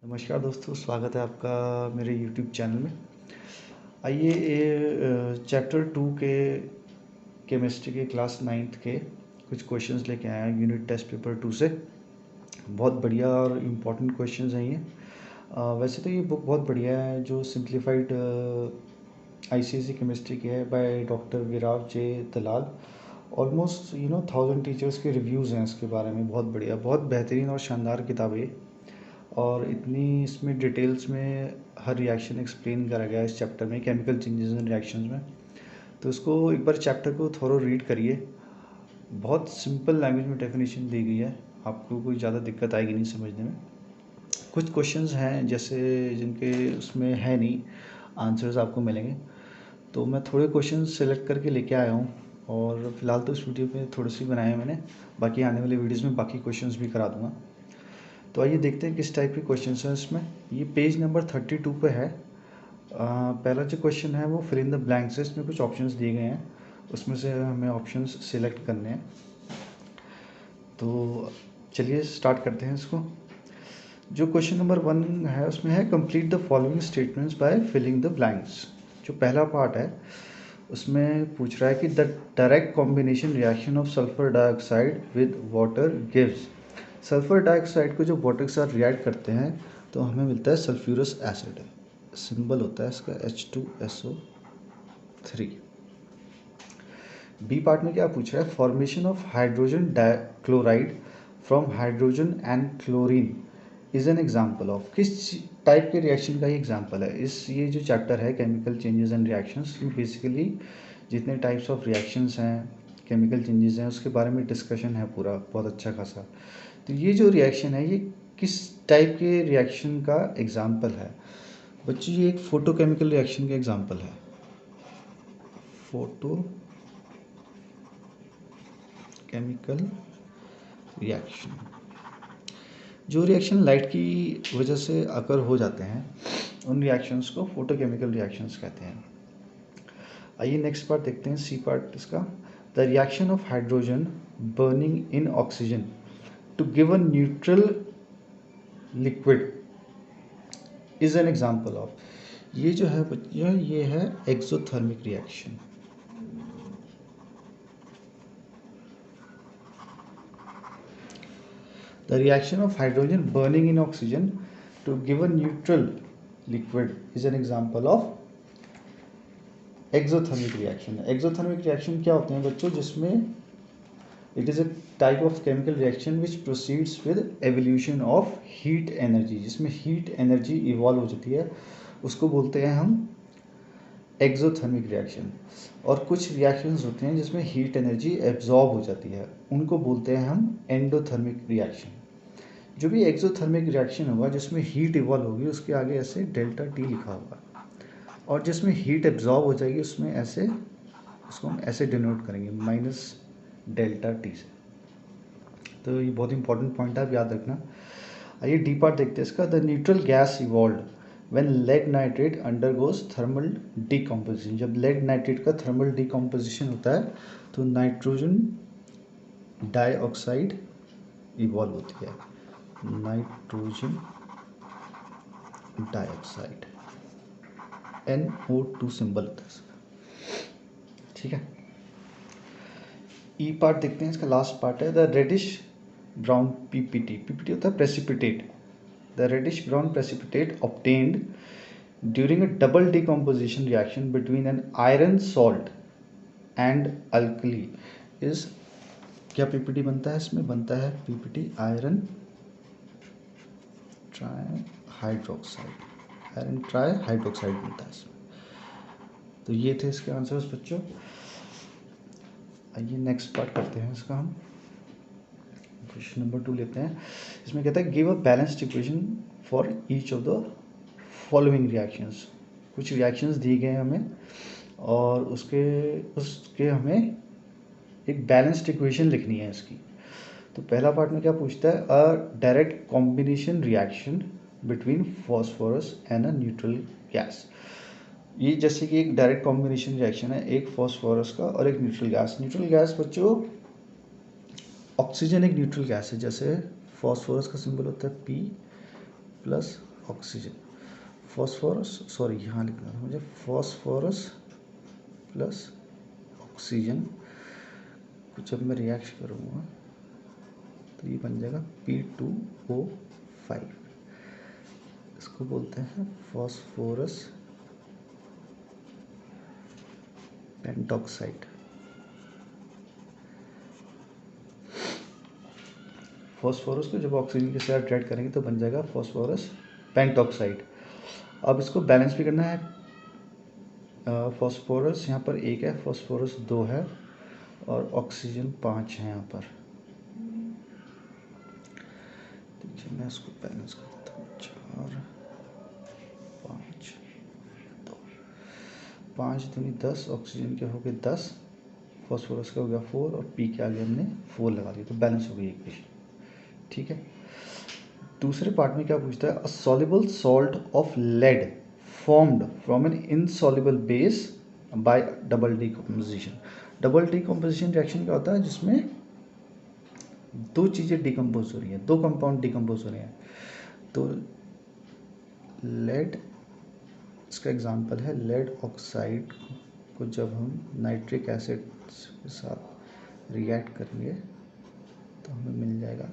नमस्कार दोस्तों, स्वागत है आपका मेरे यूट्यूब चैनल में। आइए चैप्टर 2 के केमिस्ट्री के क्लास 9th के कुछ क्वेश्चंस लेके आए हैं यूनिट टेस्ट पेपर 2 से। बहुत बढ़िया और इम्पोर्टेंट क्वेश्चंस हैं ये। वैसे तो ये बुक बहुत बढ़िया है, जो सिंप्लीफाइड आईसीएसई केमिस्ट्री की है by doctor Virav J Dalal. Almost 1000 teachers के रिव्यूज़ हैं इसके बारे में। बहुत बढ़िया, बहुत बेहतरीन और शानदार किताब है। और इतनी इसमें डिटेल्स में हर रिएक्शन एक्सप्लेन करा गया है इस चैप्टर में, केमिकल चेंजेस एंड रिएक्शंस में। तो इसको एक बार चैप्टर को थोरो रीड करिए। बहुत सिंपल लैंग्वेज में डेफिनेशन दी गई है, आपको कोई ज़्यादा दिक्कत आएगी नहीं समझने में। कुछ क्वेश्चंस हैं जैसे जिनके उसमें है नहीं, आंसर्स आपको मिलेंगे। तो मैं थोड़े क्वेश्चन सेलेक्ट करके लेके आया हूँ और फिलहाल तो इस वीडियो पे थोड़ी सी बनाए हैं मैंने। बाकी आने वाले वीडियोज़ में बाकी क्वेश्चंस भी करा दूँगा। तो आइए देखते हैं किस टाइप के क्वेश्चन हैं इसमें। ये पेज नंबर 32 पे है। पहला जो क्वेश्चन है वो फिल इन द ब्लैंक्स है। इसमें कुछ ऑप्शंस दिए गए हैं, उसमें से हमें ऑप्शंस सिलेक्ट करने हैं। तो चलिए स्टार्ट करते हैं इसको। जो क्वेश्चन नंबर 1 है उसमें है complete the following statements by filling the blanks. जो पहला पार्ट है उसमें पूछ रहा है कि the direct combination reaction of sulphur dioxide with water gives. Sulphur dioxide को जो वाटर के साथ रिएक्ट करते हैं तो हमें मिलता है सल्फ्यूरस एसिड। सिंबल होता है इसका H2SO3। बी पार्ट में क्या पूछ रहा है, formation of hydrogen chloride from hydrogen and chlorine is an example of. किस टाइप के रिएक्शन का ये एग्जाम्पल है। ये जो चैप्टर है chemical changes and reactions, basically जितने टाइप्स ऑफ रिएक्शंस हैं, केमिकल चेंजेस हैं, उसके बारे में डिस्कशन है पूरा, बहुत अच्छा खासा। तो ये जो रिएक्शन है ये किस टाइप के रिएक्शन का एग्जाम्पल है बच्चों। ये एक फोटोकेमिकल रिएक्शन का एग्जाम्पल है। फोटो केमिकल रिएक्शन, जो रिएक्शन लाइट की वजह से अकर हो जाते हैं उन रिएक्शंस को फोटोकेमिकल रिएक्शंस कहते हैं। आइए नेक्स्ट पार्ट देखते हैं, सी पार्ट इसका। The reaction of hydrogen burning in oxygen to give a neutral liquid is an example of. ये जो है बच्चों ये है exothermic reaction. The reaction of hydrogen burning in oxygen to give a neutral liquid is an example of exothermic reaction। exothermic reaction क्या होते हैं बच्चों, जिसमें it is a type of chemical reaction which proceeds with evolution of heat energy, जिसमें heat energy evolve हो जाती है, उसको बोलते हैं हम एक्सोथर्मिक रिएक्शन। और कुछ रिएक्शंस होते हैं जिसमें हीट एनर्जी एब्जॉर्ब हो जाती है, उनको बोलते हैं हम एंडोथर्मिक रिएक्शन। जो भी एक्सोथर्मिक रिएक्शन होगा जिसमें हीट इवॉल्व होगी उसके आगे ऐसे डेल्टा टी लिखा होगा, और जिसमें हीट एब्जॉर्ब हो जाएगी उसमें ऐसे, उसको हम ऐसे डिनोट करेंगे माइनस डेल्टा टी से। तो ये बहुत इंपॉर्टेंट पॉइंट है, आप याद रखना। आइए डी पार्ट देखते हैं इसका। The neutral gas evolve when lead nitrate undergoes thermal decomposition. जब लेड नाइट्रेट का थर्मल डीकम्पोजिशन होता है तो नाइट्रोजन डाइऑक्साइड इवॉल्व होती है, नाइट्रोजन डाइऑक्साइड, NO2 सिंबल होता है इसका। ठीक है, ई पार्ट देखते हैं इसका, लास्ट पार्ट है। The reddish brown PPT, PPT होता है precipitate. The reddish brown precipitate obtained during a double decomposition reaction between an iron salt and alkali is. क्या पीपीटी बनता है इसमें, बनता है PPT iron tri hydroxide, iron tri hydroxide बनता है इसमें। तो ये थे इसके आंसर्स बच्चों। आइए नेक्स्ट पार्ट करते हैं इसका हम। क्वेश्चन नंबर 2 लेते हैं। इसमें कहता है give a balanced equation for each of the following reactions. कुछ रिएक्शंस दिए गए हैं हमें और उसके उसके हमें एक बैलेंस्ड इक्वेशन लिखनी है इसकी। तो पहला पार्ट में क्या पूछता है, अ direct combination reaction between phosphorus and a neutral gas. ये जैसे कि एक डायरेक्ट कॉम्बिनेशन रिएक्शन है, एक फॉस्फोरस का और एक न्यूट्रल गैस। न्यूट्रल गैस बच्चों ऑक्सीजन एक न्यूट्रल गैस है, जैसे फॉस्फोरस का सिंबल होता है P+, ऑक्सीजन, फॉस्फोरस, सॉरी यहाँ लिखना था मुझे, फॉस्फोरस प्लस ऑक्सीजन को जब मैं रिएक्ट करूँगा तो ये बन जाएगा P2O5। इसको बोलते हैं फॉस्फोरस पेंटॉक्साइड। फॉस्फोरस को जब ऑक्सीजन के साथ रिएक्ट करेंगे तो बन जाएगा फॉस्फोरस पेंटॉक्साइड। अब इसको बैलेंस भी करना है। फॉस्फोरस यहाँ पर 1 है, फॉस्फोरस 2 है और ऑक्सीजन 5 है यहाँ पर। देखिए मैं इसको बैलेंस कर देता हूँ, 4 5 2, 5 दूनी 10, ऑक्सीजन के हो गए 10, फॉस्फोरस का हो गया 4 और पी के आगे हमने 4 लगा दिया तो बैलेंस हो गई इक्वेशन। ठीक है, दूसरे पार्ट में क्या पूछता है, a soluble salt of lead formed from an insoluble base by double decomposition. Double decomposition reaction क्या होता है जिसमें दो चीज़ें डिकम्पोज हो रही हैं, दो कंपाउंड डिकम्पोज हो रहे हैं। तो लेड, इसका एग्जांपल है लेड ऑक्साइड को जब हम नाइट्रिक एसिड के साथ रिएक्ट करेंगे तो हमें मिल जाएगा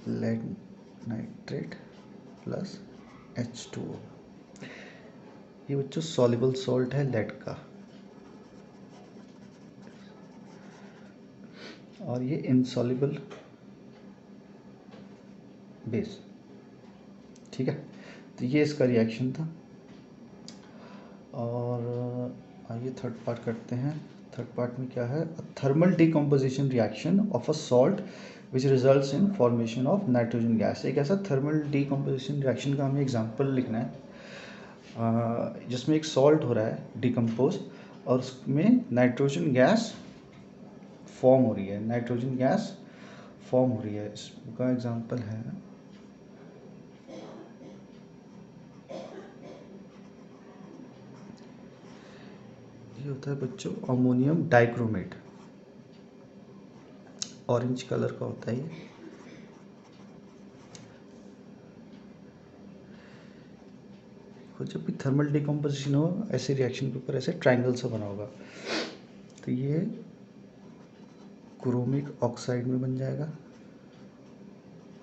लेड नाइट्रेट प्लस H2O। ये बच्चों सॉल्युबल सॉल्ट है लेड का, और ये इनसॉल्युबल बेस। ठीक है, तो ये इसका रिएक्शन था। और आइए थर्ड पार्ट करते हैं। थर्ड पार्ट में क्या है, thermal decomposition reaction of a salt which results in formation of nitrogen gas. एक ऐसा थर्मल डिकम्पोजिशन रिएक्शन का हमें एग्जांपल लिखना है जिसमें एक सॉल्ट हो रहा है डिकम्पोज और उसमें नाइट्रोजन गैस फॉर्म हो रही है, नाइट्रोजन गैस फॉर्म हो रही है। इसका एग्जांपल है ये होता है बच्चों अमोनियम डाइक्रोमेट, ऑरेंज कलर का होता है ये। जब भी थर्मल डिकम्पोजिशन हो ऐसे रिएक्शन के ऊपर ऐसे ट्रायंगल सा बना होगा तो ये क्रोमिक ऑक्साइड में बन जाएगा,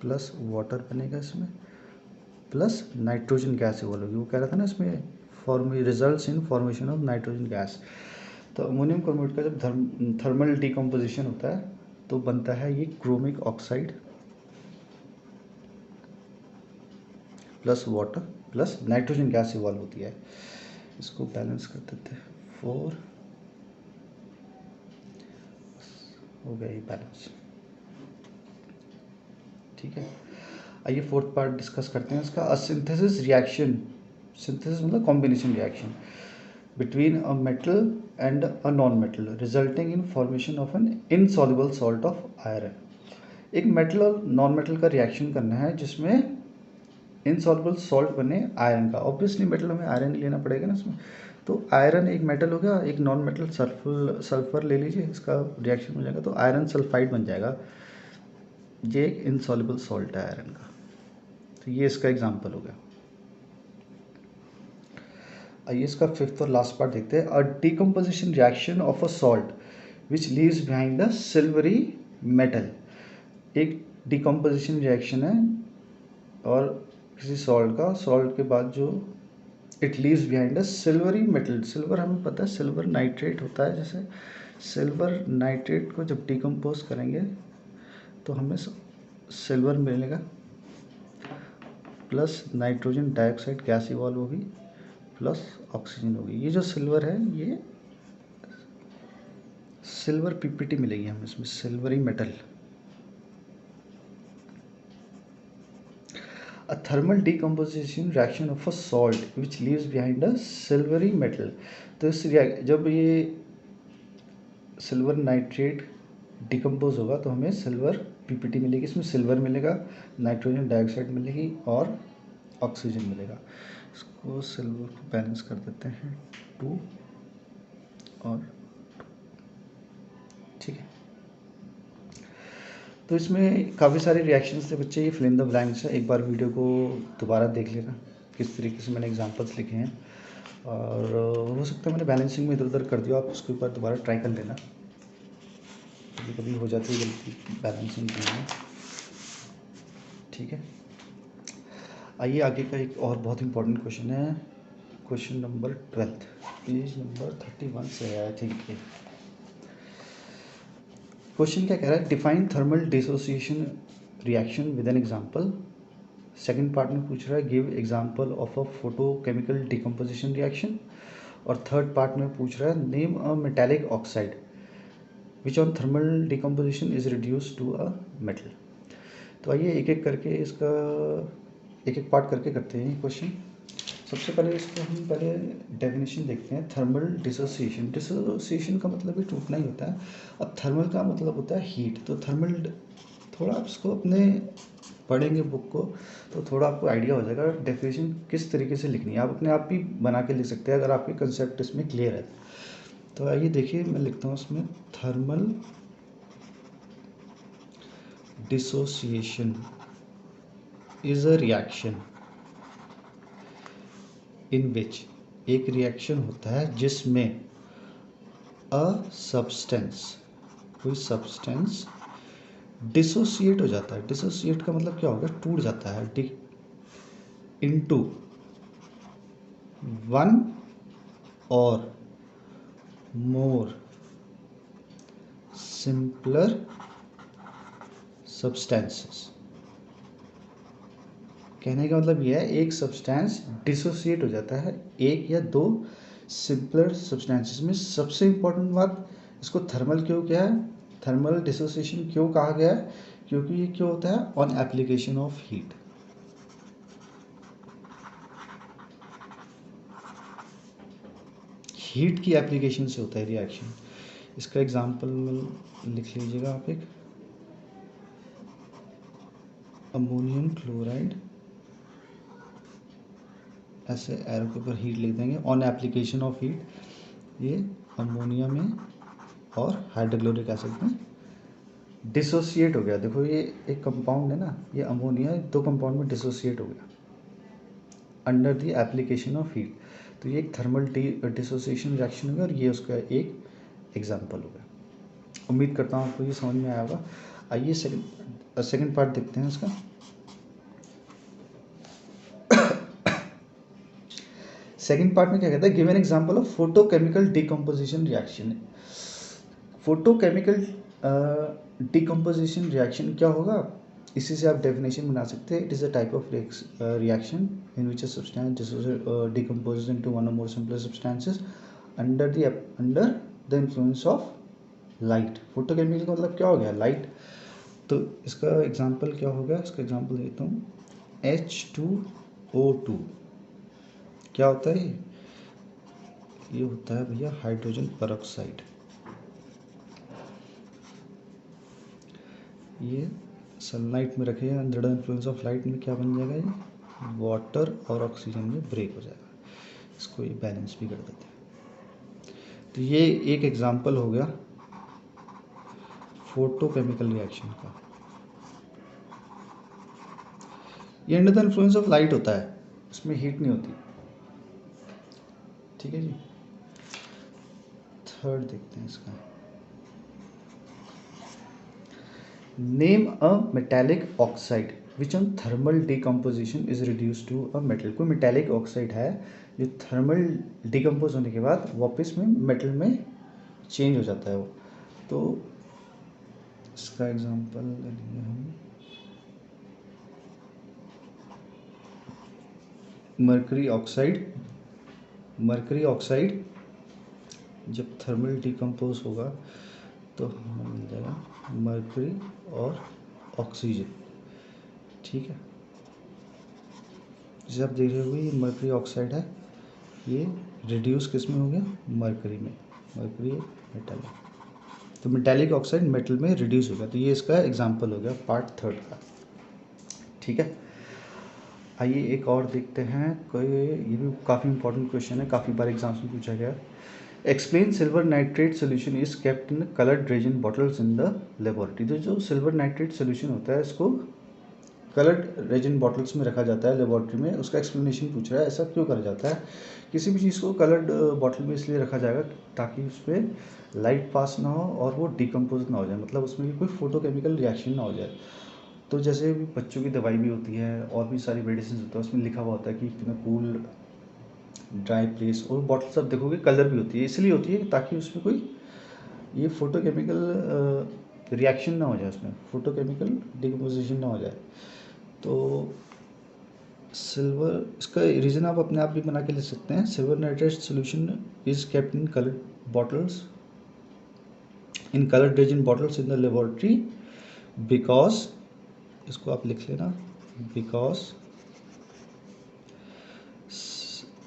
प्लस वाटर बनेगा इसमें, प्लस नाइट्रोजन गैस इवॉल्व होगी। वो कह रहा था ना इसमें results in formation of nitrogen gas. तो अमोनियम क्रोमेट का जब थर्मल डिकम्पोजिशन होता है तो बनता है ये chromic oxide plus water plus nitrogen gas evolve होती है। इसको बैलेंस कर देते हैं, 4 हो गया ये बैलेंस। ठीक है, आइए फोर्थ पार्ट डिस्कस करते हैं इसका। अ सिंथेसिस रिएक्शन, सिंथेसिस मतलब combination reaction between a metal and a non metal resulting in formation of an insoluble salt of iron. एक मेटल और नॉन मेटल का रिएक्शन करना है जिसमें इनसॉल्युबल सॉल्ट बने आयरन का। ऑब्वियसली मेटल हमें आयरन ही लेना पड़ेगा ना इसमें, तो आयरन एक मेटल हो गया, एक नॉन मेटल सल्फर ले लीजिए, इसका रिएक्शन हो जाएगा तो आयरन सल्फाइड बन जाएगा। ये एक इनसॉल्युबल सॉल्ट है आयरन का, तो ये इसका एग्जांपल हो गया। आइए इसका फिफ्थ और लास्ट पार्ट देखते हैं। A decomposition reaction of a salt which leaves behind a silvery metal. एक डिकम्पोजिशन रिएक्शन है और किसी सॉल्ट का, सॉल्ट के बाद जो it leaves behind a silvery metal. Silver हमें पता है सिल्वर नाइट्रेट होता है, जैसे सिल्वर नाइट्रेट को जब डिकम्पोज करेंगे तो हमें सिल्वर मिलेगा plus nitrogen dioxide gas evolve होगी प्लस ऑक्सीजन होगी। ये जो सिल्वर है ये सिल्वर पीपीटी मिलेगी हमें इसमें, silvery metal. A thermal decomposition reaction of a salt which leaves behind a silvery metal। तो इस जब ये सिल्वर नाइट्रेट डिकम्पोज होगा तो हमें सिल्वर पीपीटी मिलेगी, इसमें सिल्वर मिलेगा, नाइट्रोजन डाइऑक्साइड मिलेगी और ऑक्सीजन मिलेगा। इसको सिल्वर को बैलेंस कर देते हैं 2 और 2। ठीक है, तो इसमें काफ़ी सारे रिएक्शंस थे बच्चे, ये फिल इन द ब्लैंक्स है, एक बार वीडियो को दोबारा देख लेना किस तरीके से मैंने एग्जांपल्स लिखे हैं। और हो सकता है मैंने बैलेंसिंग में इधर उधर कर दिया, आप उसके ऊपर दोबारा ट्राई कर लेना, कभी कभी हो जाती है गलती बैलेंसिंग करने में। ठीक है, आइए आगे का एक और बहुत इंपॉर्टेंट क्वेश्चन है, क्वेश्चन नंबर 12, पेज नंबर 31 से है आई थिंक ये। क्वेश्चन क्या कह रहा है, define thermal dissociation reaction with an example. Second part में पूछ रहा है give example of a photochemical decomposition reaction. और थर्ड पार्ट में पूछ रहा है name a metallic oxide which on thermal decomposition is reduce to a metal. तो आइए एक एक करके इसका एक एक पार्ट करके करते हैं ये क्वेश्चन। सबसे पहले इसको हम पहले डेफिनेशन देखते हैं, थर्मल डिसोसिएशन। डिसोसिएशन का मतलब ही टूटना ही होता है। अब थर्मल का मतलब होता है हीट, तो थर्मल थोड़ा आप इसको अपने पढ़ेंगे बुक को तो थोड़ा आपको आइडिया हो जाएगा डेफिनेशन किस तरीके से लिखनी है, आप अपने आप भी बना के लिख सकते हैं अगर आपके कंसेप्ट इसमें क्लियर है। तो आइए देखिए मैं लिखता हूँ उसमें, thermal dissociation is a reaction in which, एक रिएक्शन होता है जिसमें अ सब्सटेंस, कोई सब्सटेंस डिसोसिएट हो जाता है। डिसोसिएट का मतलब क्या होगा, टूट जाता है, into one or more simpler substances. कहने का मतलब यह है एक सब्सटेंस डिसोसिएट हो जाता है एक या दो सिंपलर सब्सटेंसेस में। सबसे इंपॉर्टेंट बात, इसको थर्मल क्यों किया है, थर्मल डिसोसिएशन क्यों कहा गया है, क्योंकि ये क्यों होता है on application of heat. Heat की एप्लीकेशन से होता है रिएक्शन। इसका एग्जांपल लिख लीजिएगा आप, एक अमोनियम क्लोराइड, ऐसे एरो के ऊपर हीट लिख देंगे, ऑन एप्लीकेशन ऑफ हीट, ये अमोनिया में और हाइड्रोक्लोरिक एसिड में डिसोसिएट हो गया। देखो ये एक कंपाउंड है ना, ये अमोनिया दो कंपाउंड में डिसोसिएट हो गया under the application of heat. तो ये एक थर्मल डिसोसिएशन रिएक्शन हो गया और ये उसका एक एग्जांपल हो गया। उम्मीद करता हूँ आपको ये समझ में आया होगा। आइए सेकंड पार्ट देखते हैं इसका। सेकंड पार्ट में क्या कहता है, give an example of photochemical decomposition reaction. Photochemical decomposition reaction क्या होगा, इसी से आप डेफिनेशन बना सकते हैं। It is a type of reaction in which a substance decomposed into one or more simpler substances under the influence of light. Photochemical का मतलब क्या हो गया, लाइट। तो इसका एग्जांपल क्या होगा, इसका एग्जांपल देता हूँ, H2O2 क्या होता है, ये होता है भैया हाइड्रोजन परऑक्साइड। ये सनलाइट में रखे under the influence of light में क्या बन जाएगा, ये वाटर और ऑक्सीजन में ब्रेक हो जाएगा। इसको ये बैलेंस भी कर देते हैं। तो ये एक एग्जांपल हो गया फोटोकेमिकल रिएक्शन का। ये under the influence of light होता है, इसमें हीट नहीं होती। ठीक है जी। थर्ड देखते हैं इसका, name a metallic oxide which on thermal decomposition is reduce to a metal. कोई मेटालिक ऑक्साइड है जो थर्मल डिकम्पोज होने के बाद वापस में मेटल में चेंज हो जाता है वो। तो इसका एग्जांपल लेंगे हम, मर्करी ऑक्साइड। मर्करी ऑक्साइड जब थर्मल डिकम्पोज होगा तो हमें मिल जाएगा मर्करी और ऑक्सीजन। ठीक है, जैसे आप देख रहे हो ये मर्करी ऑक्साइड है, ये रिड्यूस किस में हो गया, मर्करी में। मर्करी मेटल है, तो मेटालिक ऑक्साइड मेटल में रिड्यूस हो गया। तो ये इसका एग्जांपल हो गया पार्ट थर्ड का। ठीक है, आइए एक और देखते हैं, कोई ये भी काफ़ी इंपॉर्टेंट क्वेश्चन है, काफ़ी बार एग्जाम्स में पूछा गया। Explain silver nitrate solution is kept in coloured resin bottles in the laboratory. तो जो सिल्वर नाइट्रेट सोल्यूशन होता है इसको कलर्ड रेजिन बॉटल्स में रखा जाता है लेबोरेटरी में, उसका एक्सप्लेनेशन पूछ रहा है ऐसा क्यों करा जाता है। किसी भी चीज़ को कलर्ड बॉटल में इसलिए रखा जाएगा ताकि उसमें लाइट पास ना हो और वो डिकम्पोज ना हो जाए, मतलब उसमें कोई फोटोकेमिकल रिएक्शन ना हो जाए। तो जैसे भी बच्चों की दवाई भी होती है और भी सारी मेडिसिन होता है उसमें लिखा हुआ होता है कि कूल ड्राई प्लेस, और बॉटल सब देखोगे कलर भी होती है, इसलिए होती है ताकि उसमें कोई ये फोटोकेमिकल रिएक्शन ना हो जाए, उसमें फोटोकेमिकल डिकम्पोजिशन ना हो जाए। तो सिल्वर, इसका रीज़न आप अपने आप भी बना के लिख सकते हैं। Silver nitrate solution is kept in coloured bottles in coloured resin bottles in the laboratory because, इसको आप लिख लेना, बिकॉज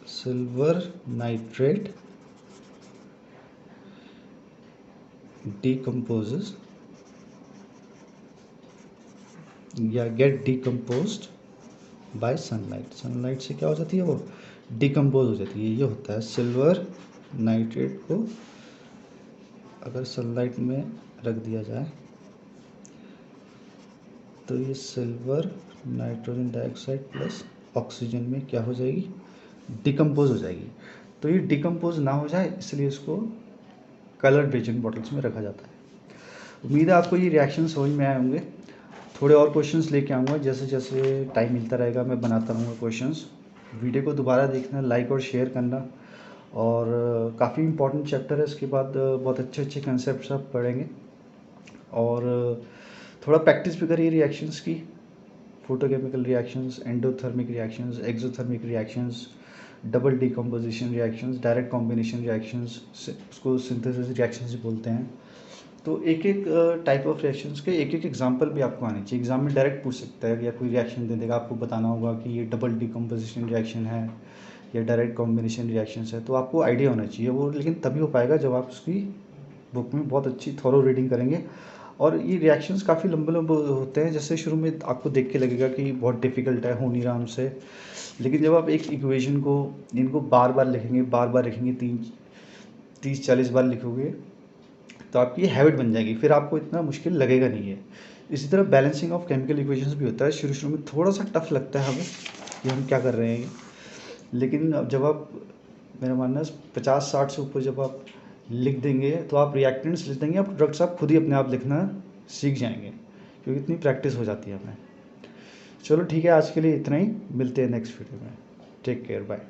सिल्वर नाइट्रेट decomposes या get decomposed by sunlight. Sunlight से क्या हो जाती है, वो डिकम्पोज हो जाती है। ये होता है सिल्वर नाइट्रेट को अगर सनलाइट में रख दिया जाए तो ये silver nitrogen dioxide plus oxygen में क्या हो जाएगी, डिकम्पोज हो जाएगी। तो ये डिकम्पोज ना हो जाए इसलिए इसको कलर्ड रेजिन बॉटल्स में रखा जाता है। उम्मीद है आपको ये रिएक्शन समझ में आए होंगे। थोड़े और क्वेश्चंस लेके आऊँगा, जैसे जैसे टाइम मिलता रहेगा मैं बनाता रहूँगा क्वेश्चंस। वीडियो को दोबारा देखना, लाइक और शेयर करना, और काफ़ी इंपॉर्टेंट चैप्टर है। इसके बाद बहुत अच्छे अच्छे कंसेप्ट आप पढ़ेंगे, और थोड़ा प्रैक्टिस भी करिए रिएक्शंस की, photochemical reactions, endothermic reactions, exothermic reactions, double decomposition reactions, direct combination reactions, उसको सिंथेसिस रिएक्शंस भी बोलते हैं। तो एक एक टाइप ऑफ रिएक्शंस के एक एक एग्जांपल भी आपको आने चाहिए। एग्जाम में डायरेक्ट पूछ सकता है या कोई रिएक्शन दे देगा, आपको बताना होगा कि ये डबल डिकम्पोजिशन रिएक्शन है या डायरेक्ट कॉम्बिनेशन रिएक्शंस है, तो आपको आइडिया होना चाहिए वो, लेकिन तभी हो पाएगा जब आप उसकी बुक में बहुत अच्छी थॉरो रीडिंग करेंगे। और ये रिएक्शंस काफ़ी लंबे लंबे होते हैं, जैसे शुरू में आपको देख के लगेगा कि बहुत डिफ़िकल्ट है, हो नहीं रहा हमसे, लेकिन जब आप एक इक्वेशन को, इनको बार बार लिखेंगे 30-40 बार लिखोगे तो आपकी हैबिट बन जाएगी, फिर आपको इतना मुश्किल लगेगा नहीं है। इसी तरह बैलेंसिंग ऑफ केमिकल इक्वेशंस भी होता है। शुरू शुरू में थोड़ा सा टफ लगता है हमें कि हम क्या कर रहे हैं, लेकिन अब जब आप, मेरा मानना है 50-60 से ऊपर जब आप लिख देंगे तो आप रिएक्टेंट्स लिख देंगे, आप प्रोडक्ट्स आप खुद ही अपने आप लिखना सीख जाएंगे, क्योंकि इतनी प्रैक्टिस हो जाती है हमें। चलो ठीक है, आज के लिए इतना ही, मिलते हैं नेक्स्ट वीडियो में। Take care, bye.